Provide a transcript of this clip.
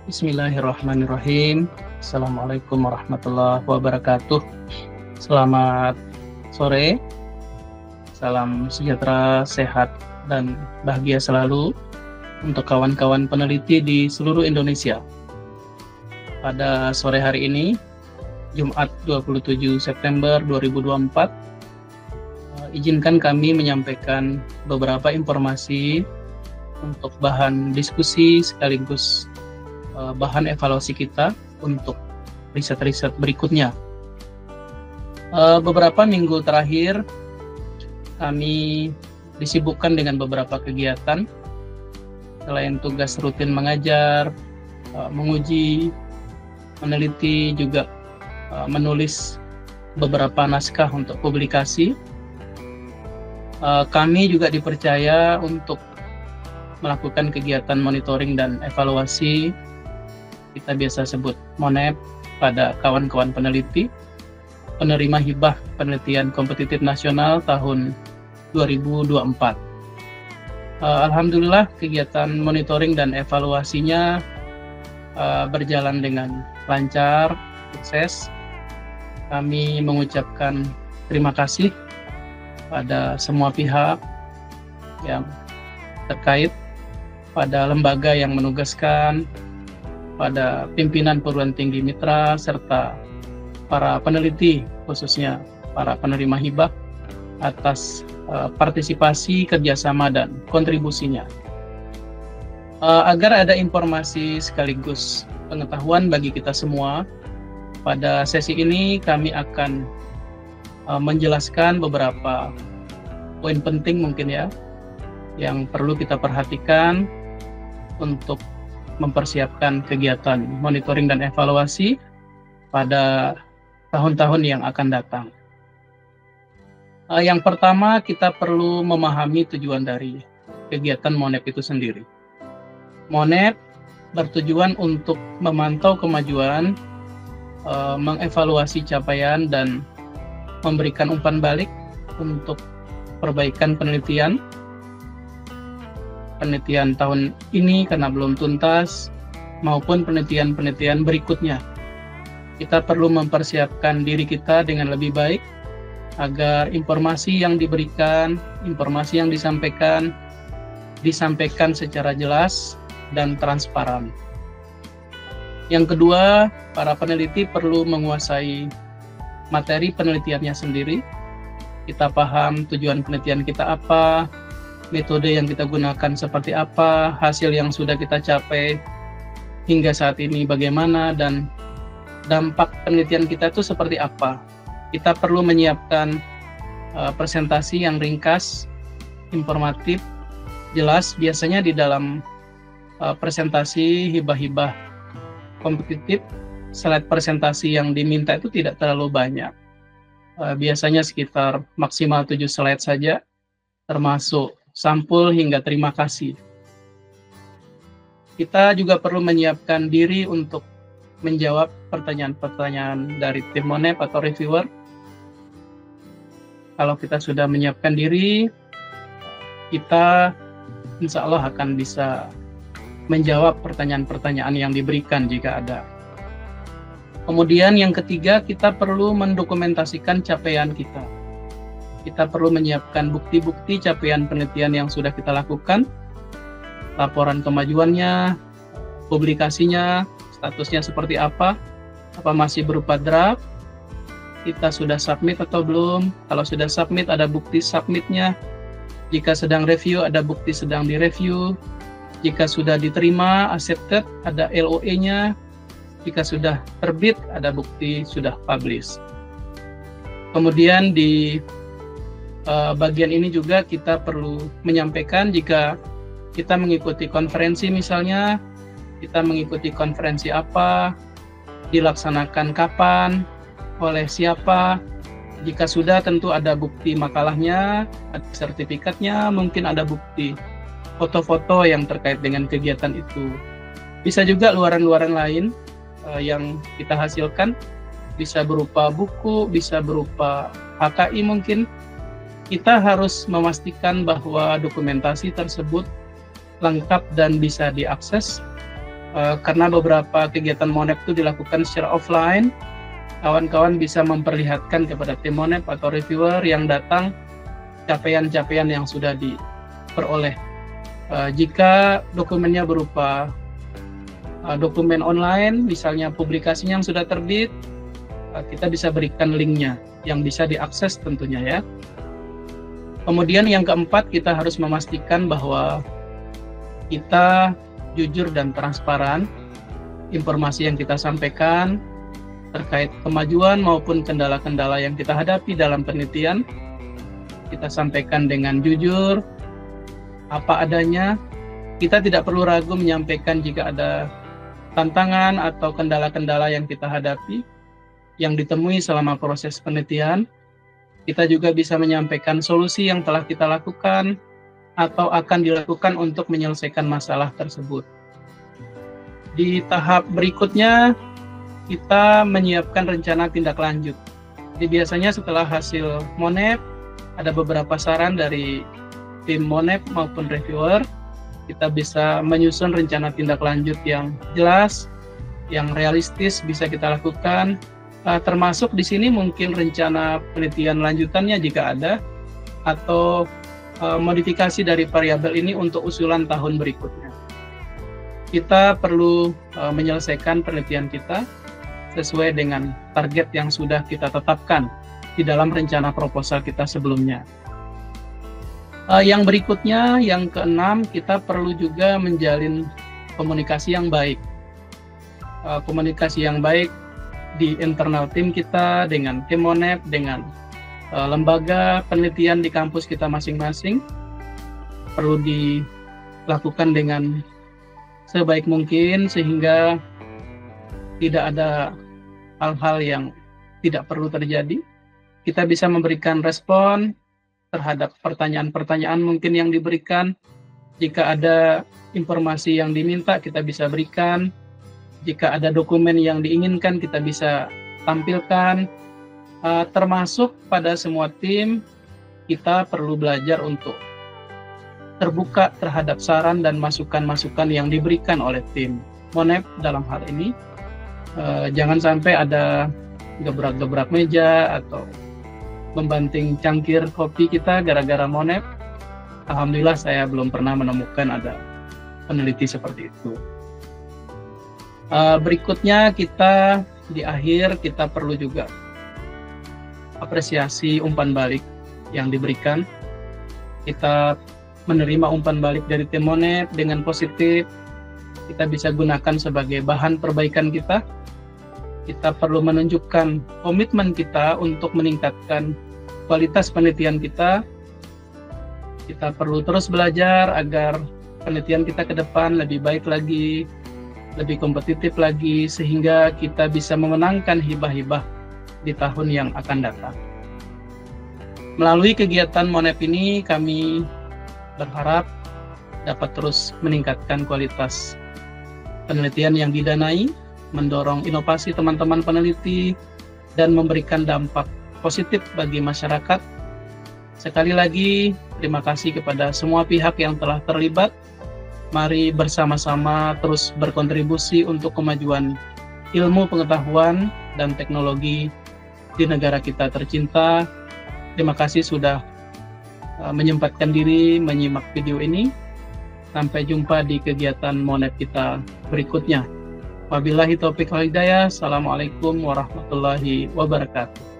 Bismillahirrahmanirrahim. Assalamualaikum warahmatullahi wabarakatuh. Selamat sore. Salam sejahtera, sehat, dan bahagia selalu untuk kawan-kawan peneliti di seluruh Indonesia. Pada sore hari ini, Jumat 27 September 2024, izinkan kami menyampaikan beberapa informasi untuk bahan diskusi sekaligus bahan evaluasi kita untuk riset-riset berikutnya. Beberapa minggu terakhir kami disibukkan dengan beberapa kegiatan selain tugas rutin mengajar, menguji, meneliti, juga menulis beberapa naskah untuk publikasi. Kami juga dipercaya untuk melakukan kegiatan monitoring dan evaluasi, kita biasa sebut MONEP, pada kawan-kawan peneliti, penerima hibah penelitian kompetitif nasional tahun 2024. Alhamdulillah kegiatan monitoring dan evaluasinya berjalan dengan lancar, sukses. Kami mengucapkan terima kasih pada semua pihak yang terkait, pada lembaga yang menugaskan, pada pimpinan perguruan tinggi mitra, serta para peneliti, khususnya para penerima hibah, atas partisipasi, kerjasama, dan kontribusinya. Agar ada informasi sekaligus pengetahuan bagi kita semua, pada sesi ini kami akan menjelaskan beberapa poin penting mungkin ya, yang perlu kita perhatikan untuk mempersiapkan kegiatan monitoring dan evaluasi pada tahun-tahun yang akan datang. Yang pertama, kita perlu memahami tujuan dari kegiatan MONEP itu sendiri. MONEP bertujuan untuk memantau kemajuan, mengevaluasi capaian, dan memberikan umpan balik untuk perbaikan penelitian tahun ini karena belum tuntas, maupun penelitian-penelitian berikutnya. Kita perlu mempersiapkan diri kita dengan lebih baik agar informasi yang diberikan, informasi yang disampaikan secara jelas dan transparan. Yang kedua, para peneliti perlu menguasai materi penelitiannya sendiri. Kita paham tujuan penelitian kita apa, metode yang kita gunakan seperti apa, hasil yang sudah kita capai hingga saat ini bagaimana, dan dampak penelitian kita itu seperti apa. Kita perlu menyiapkan presentasi yang ringkas, informatif, jelas. Biasanya di dalam presentasi hibah-hibah kompetitif, slide presentasi yang diminta itu tidak terlalu banyak. Biasanya sekitar maksimal 7 slide saja, termasuk sampul hingga terima kasih. Kita juga perlu menyiapkan diri untuk menjawab pertanyaan-pertanyaan dari tim MONEP atau reviewer. Kalau kita sudah menyiapkan diri, kita insya Allah akan bisa menjawab pertanyaan-pertanyaan yang diberikan jika ada. Kemudian yang ketiga, kita perlu mendokumentasikan capaian kita. Kita perlu menyiapkan bukti-bukti capaian penelitian yang sudah kita lakukan, laporan kemajuannya, publikasinya, statusnya seperti apa masih berupa draft, kita sudah submit atau belum. Kalau sudah submit, ada bukti submitnya. Jika sedang review, ada bukti sedang direview. Jika sudah diterima, accepted, ada LOE-nya. Jika sudah terbit, ada bukti sudah publish. Kemudian di bagian ini juga kita perlu menyampaikan jika kita mengikuti konferensi, misalnya kita mengikuti konferensi apa, dilaksanakan kapan, oleh siapa. Jika sudah, tentu ada bukti makalahnya, ada sertifikatnya, mungkin ada bukti foto-foto yang terkait dengan kegiatan itu. Bisa juga luaran-luaran lain yang kita hasilkan, bisa berupa buku, bisa berupa HKI mungkin. Kita harus memastikan bahwa dokumentasi tersebut lengkap dan bisa diakses karena beberapa kegiatan Monep itu dilakukan secara offline, kawan-kawan bisa memperlihatkan kepada tim Monep atau reviewer yang datang capaian-capaian yang sudah diperoleh. Jika dokumennya berupa dokumen online, misalnya publikasinya yang sudah terbit, kita bisa berikan linknya yang bisa diakses tentunya ya. Kemudian yang keempat, kita harus memastikan bahwa kita jujur dan transparan informasi yang kita sampaikan terkait kemajuan maupun kendala-kendala yang kita hadapi dalam penelitian. Kita sampaikan dengan jujur, apa adanya. Kita tidak perlu ragu menyampaikan jika ada tantangan atau kendala-kendala yang kita hadapi, yang ditemui selama proses penelitian. Kita juga bisa menyampaikan solusi yang telah kita lakukan atau akan dilakukan untuk menyelesaikan masalah tersebut. Di tahap berikutnya, kita menyiapkan rencana tindak lanjut. Jadi biasanya setelah hasil Monep, ada beberapa saran dari tim Monep maupun reviewer. Kita bisa menyusun rencana tindak lanjut yang jelas, yang realistis bisa kita lakukan. Termasuk di sini mungkin rencana penelitian lanjutannya jika ada, atau modifikasi dari variabel ini untuk usulan tahun berikutnya. Kita perlu menyelesaikan penelitian kita sesuai dengan target yang sudah kita tetapkan di dalam rencana proposal kita sebelumnya. Yang berikutnya, yang keenam, kita perlu juga menjalin komunikasi yang baik. Komunikasi yang baik di internal tim kita, dengan tim Monep, dengan lembaga penelitian di kampus kita masing-masing, perlu dilakukan dengan sebaik mungkin sehingga tidak ada hal-hal yang tidak perlu terjadi. Kita bisa memberikan respon terhadap pertanyaan-pertanyaan mungkin yang diberikan. Jika ada informasi yang diminta, kita bisa berikan. Jika ada dokumen yang diinginkan, kita bisa tampilkan. Termasuk pada semua tim, kita perlu belajar untuk terbuka terhadap saran dan masukan-masukan yang diberikan oleh tim Monep dalam hal ini. Jangan sampai ada gebrak-gebrak meja atau membanting cangkir kopi kita gara-gara Monep. Alhamdulillah saya belum pernah menemukan ada peneliti seperti itu. Berikutnya kita di akhir kita perlu juga apresiasi umpan balik yang diberikan. Kita menerima umpan balik dari tim Monep dengan positif. Kita bisa gunakan sebagai bahan perbaikan kita. Kita perlu menunjukkan komitmen kita untuk meningkatkan kualitas penelitian kita. Kita perlu terus belajar agar penelitian kita ke depan lebih baik lagi, lebih kompetitif lagi, sehingga kita bisa memenangkan hibah-hibah di tahun yang akan datang. Melalui kegiatan Monep ini, kami berharap dapat terus meningkatkan kualitas penelitian yang didanai, mendorong inovasi teman-teman peneliti, dan memberikan dampak positif bagi masyarakat. Sekali lagi, terima kasih kepada semua pihak yang telah terlibat. Mari bersama-sama terus berkontribusi untuk kemajuan ilmu pengetahuan dan teknologi di negara kita tercinta. Terima kasih sudah menyempatkan diri menyimak video ini. Sampai jumpa di kegiatan Monep kita berikutnya. Wabillahi taufiq wal hidayah. Assalamualaikum warahmatullahi wabarakatuh.